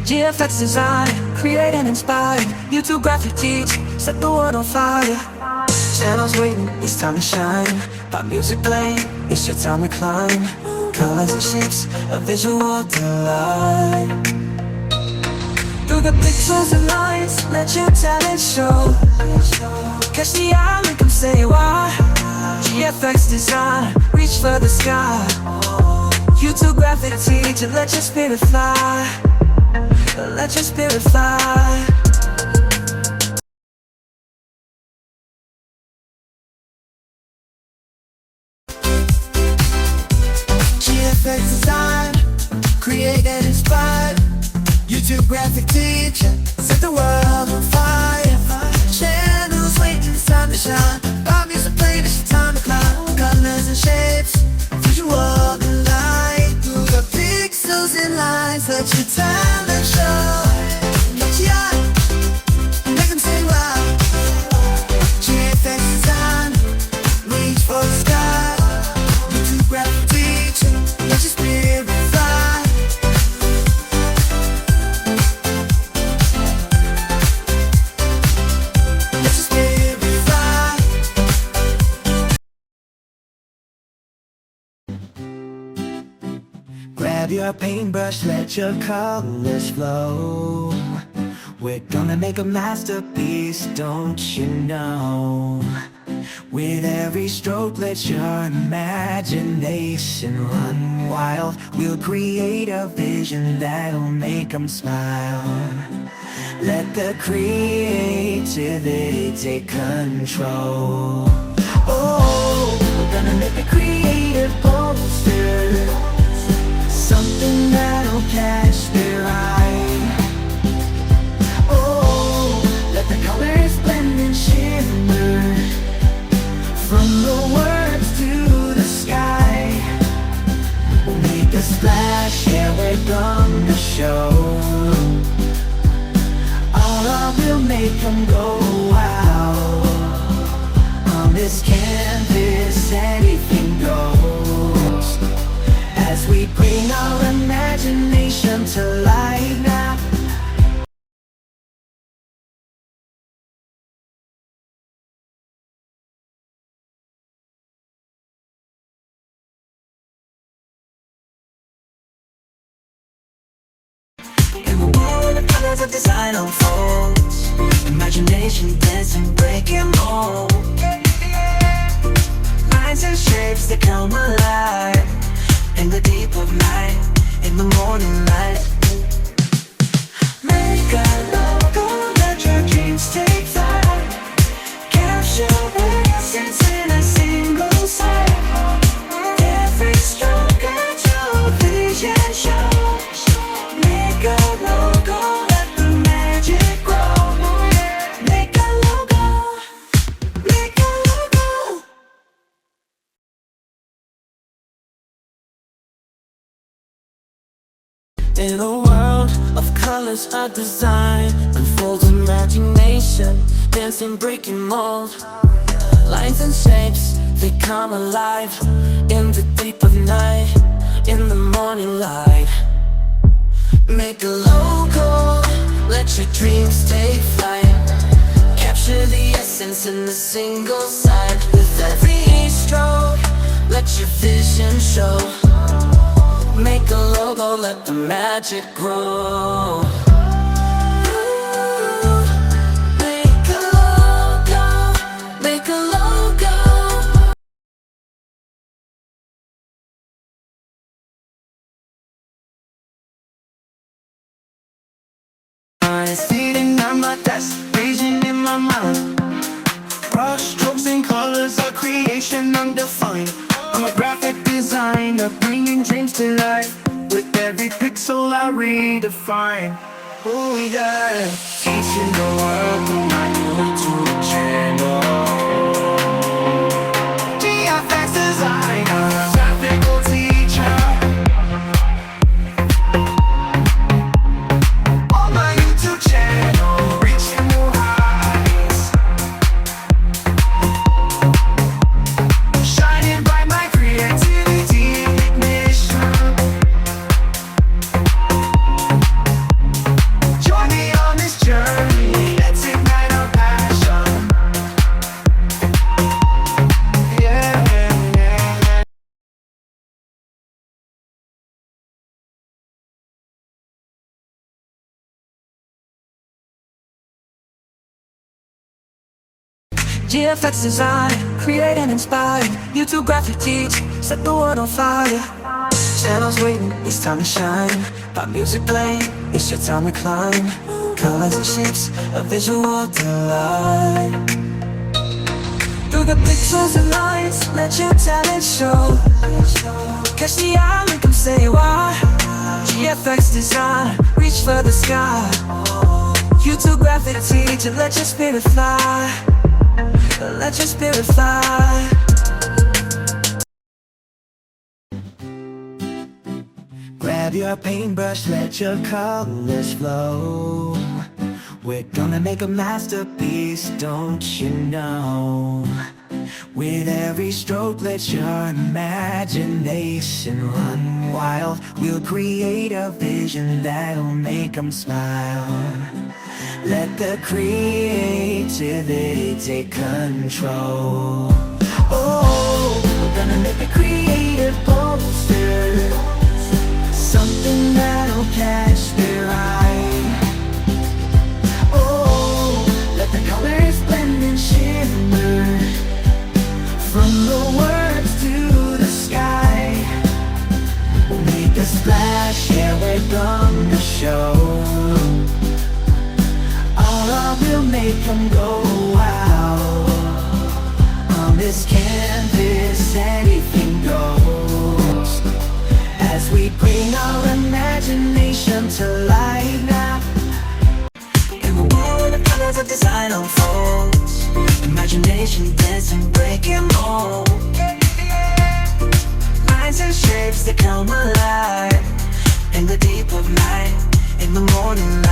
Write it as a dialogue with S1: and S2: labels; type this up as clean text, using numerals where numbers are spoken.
S1: GFX design, create and inspire. YouTube graphic teach, set the world on fire. Channels waiting, it's time to shine. Pop music playing, it's your time to climb. Colors and shapes, a visual delight. Through the pixels and lines, let your talent show. Catch the eye, make them say why. GFX design, reach for the sky. YouTube graphic teacher, let your spirit fly. Let your spirit fly. GFX design, create and inspire. YouTube graphic teacher, set the world on fire. Channels waiting, it's time to shine. Pop music playing, it's your time to climb. Colors and shapes, visual delight. Through the pixels and lines, let your talent show. Catch the eye, make them say wow. GFX design, reach for the sky. YouTube graphic teacher, let your spirit fly. Grab your paintbrush, let your colors flow. We're gonna make a masterpiece, don't you know? With every stroke, let your imagination run wild. We'll create a vision that'll make them smile. Let the creativity take control. Oh, we're gonna make a creative poster, something that'll catch their eye. Oh, let the colors blend and shimmer, from the words to the sky. We'll make a splash, yeah, we're gonna show. All will make them go wow. On this canvas, anything goes, as we bring our imagination to life now. In the world, the colors of design unfolds. Imagination dancing, breaking mold. Lines and shapes that come alive in the deep of night, in the morning light. Make a logo, let your dreams take flight. Capture the essence in a single sight. Every stroke at your vision show. Make a logo, let the magic grow. Make a logo, make a logo. In a world of colors, a design unfolds imagination, dancing, breaking mold. Lines and shapes, they come alive in the deep of night, in the morning light. Make a logo, let your dreams take flight. Capture the essence in a single sight. With every stroke, let your vision show. Make a logo, let the magic grow. Make a logo, make a logo. I'm sitting at my desk, vision in my mind. Brush strokes and colors, a creation undefined. I'm a graphic designer, bringing dreams to life. With every pixel I redefine. Oh yeah, teaching the world through my YouTube channel. GFX designer, graphical teacher. On my YouTube channel, reaching new heights. Shining bright, my creativity ignition. GFX design, create and inspire. YouTube graphic teach, set the world on fire. Channels waiting, it's time to shine. Pop music playing, it's your time to climb. Colors and shapes, a visual delight. Through the pixels and lines, let your talent show. Catch the eye, make them say why. GFX design, reach for the sky. YouTube graphic teacher, let your spirit fly. Let your spirit fly. Grab your paintbrush, let your colors flow. We're gonna make a masterpiece, don't you know? With every stroke, let your imagination run wild. We'll create a vision that'll make them smile. Let the creativity take control. Oh, we're gonna make a creative poster, something that'll catch their eye. Oh, let the colors blend and shimmer, from the words to the sky. We'll make a splash, yeah, we're gonna show. We'll make them go wow. On this canvas anything goes, as we bring our imagination to life now. In the world of colors of design unfolds, imagination dancing, breaking mold. Lines and shapes that come alive in the deep of night, in the morning